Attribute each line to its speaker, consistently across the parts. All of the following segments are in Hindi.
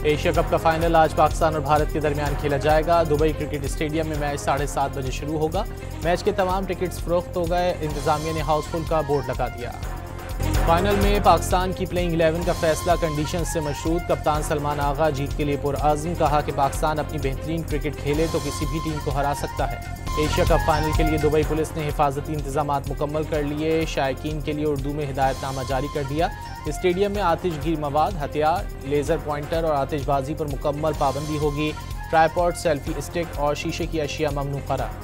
Speaker 1: एशिया कप का फाइनल आज पाकिस्तान और भारत के दरमियान खेला जाएगा। दुबई क्रिकेट स्टेडियम में मैच 7:30 बजे शुरू होगा। मैच के तमाम टिकट्स फरोख्त हो गए। इंतजामिया ने हाउसफुल का बोर्ड लगा दिया। फाइनल में पाकिस्तान की प्लेइंग 11 का फैसला कंडीशन से मशरूत। कप्तान सलमान आगा जीत के लिए पुरअज़्म, कहा कि पाकिस्तान अपनी बेहतरीन क्रिकेट खेले तो किसी भी टीम को हरा सकता है। एशिया कप फाइनल के लिए दुबई पुलिस ने हिफाजती इंतजामात मुकम्मल कर लिए। शायकीन के लिए उर्दू में हिदायतनामा जारी कर दिया। स्टेडियम में आतिशगीर मवाद, हथियार, लेज़र पॉइंटर और आतिशबाजी पर मुकम्मल पाबंदी होगी। ट्राईपॉड, सेल्फी स्टिक और शीशे की अशिया ममनू करार।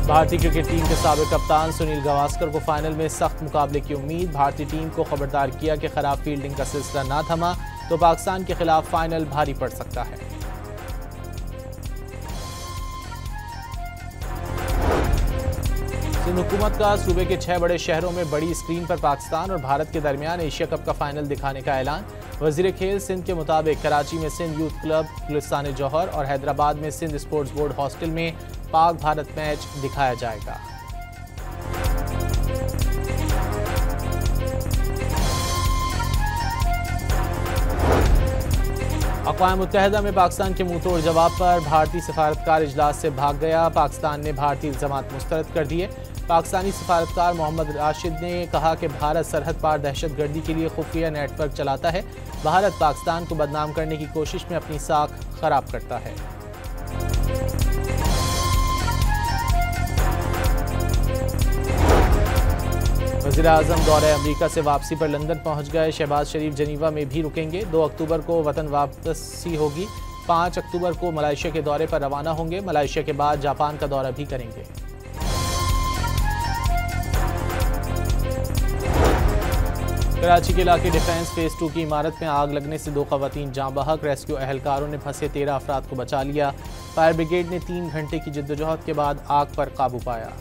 Speaker 1: भारतीय क्रिकेट टीम के साबिक कप्तान सुनील गावस्कर को फाइनल में सख्त मुकाबले की उम्मीद। भारतीय टीम को खबरदार किया कि खराब फील्डिंग का सिलसिला ना थमा तो पाकिस्तान के खिलाफ फाइनल भारी पड़ सकता है। सिंध हुकूमत का सूबे के 6 बड़े शहरों में बड़ी स्क्रीन पर पाकिस्तान और भारत के दरमियान एशिया कप का फाइनल दिखाने का ऐलान। वजीर खेल सिंध के मुताबिक कराची में सिंध यूथ क्लब गुलिस्तान जौहर और हैदराबाद में सिंध स्पोर्ट्स बोर्ड हॉस्टल में पाक भारत मैच दिखाया जाएगा। अक़वाम मुत्तहिदा में पाकिस्तान के मुंह तोड़ जवाब पर भारतीय सफारतकार इजलास से भाग गया। पाकिस्तान ने भारतीय इल्ज़ामात मुस्तरद कर दिए। पाकिस्तानी सफारतकार मोहम्मद राशिद ने कहा कि भारत सरहद पार दहशतगर्दी के लिए खुफिया नेटवर्क चलाता है। भारत पाकिस्तान को बदनाम करने की कोशिश में अपनी साख खराब करता है। वज़ीर आज़म दौरे अमरीका से वापसी पर लंदन पहुंच गए। शहबाज शरीफ जनीवा में भी रुकेंगे। 2 अक्टूबर को वतन वापसी होगी। 5 अक्टूबर को मलेशिया के दौरे पर रवाना होंगे। मलेशिया के बाद जापान का दौरा भी करेंगे। कराची के इलाके डिफेंस फेज 2 की इमारत में आग लगने से 2 खवातीन जाँ बहक। रेस्क्यू एहलकारों ने फंसे 13 अफराद को बचा लिया। फायर ब्रिगेड ने 3 घंटे की जद्दोजहद के बाद आग पर काबू पाया।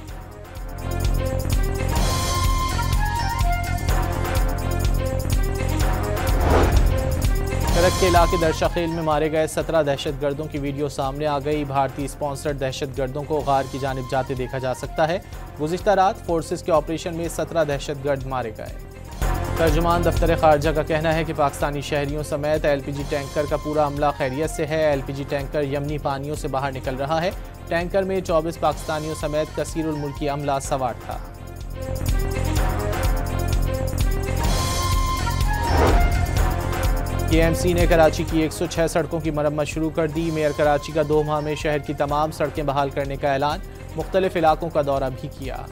Speaker 1: करक के इलाके दरशाखेल में मारे गए 17 दहशतगर्दों की वीडियो सामने आ गई। भारतीय स्पॉन्सर्ड दहशतगर्दों को गार की जानिब जाते देखा जा सकता है। गुज़िश्ता रात फोर्सेस के ऑपरेशन में 17 दहशतगर्द मारे गए। तर्जुमान दफ्तर खारजा का कहना है कि पाकिस्तानी शहरियों समेत LPG टैंकर का पूरा अमला खैरियत से है। LPG टैंकर यमनी पानियों से बाहर निकल रहा है। टैंकर में 24 पाकिस्तानियों समेत कसीरुल मुल्की अमला सवार था। KMC ने कराची की 106 सड़कों की मरम्मत शुरू कर दी। मेयर कराची का 2 माह में शहर की तमाम सड़कें बहाल करने का ऐलान। मुख्तलिफ इलाकों का दौरा भी किया।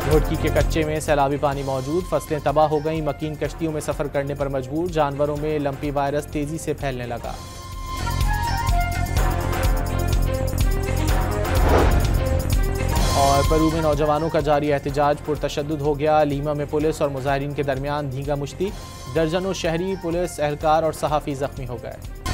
Speaker 1: घोटकी के कच्चे में सैलाबी पानी मौजूद, फसलें तबाह हो गईं। मकीन कश्तियों में सफर करने पर मजबूर। जानवरों में लंपी वायरस तेजी से फैलने लगा। और पेरू में नौजवानों का जारी एहतजाज पुरतशद्दुद हो गया। लीमा में पुलिस और मुजाहिरीन के दरमियान धींगा मुश्ती। दर्जनों शहरी, पुलिस एहलकार और सहाफ़ी जख्मी हो गए।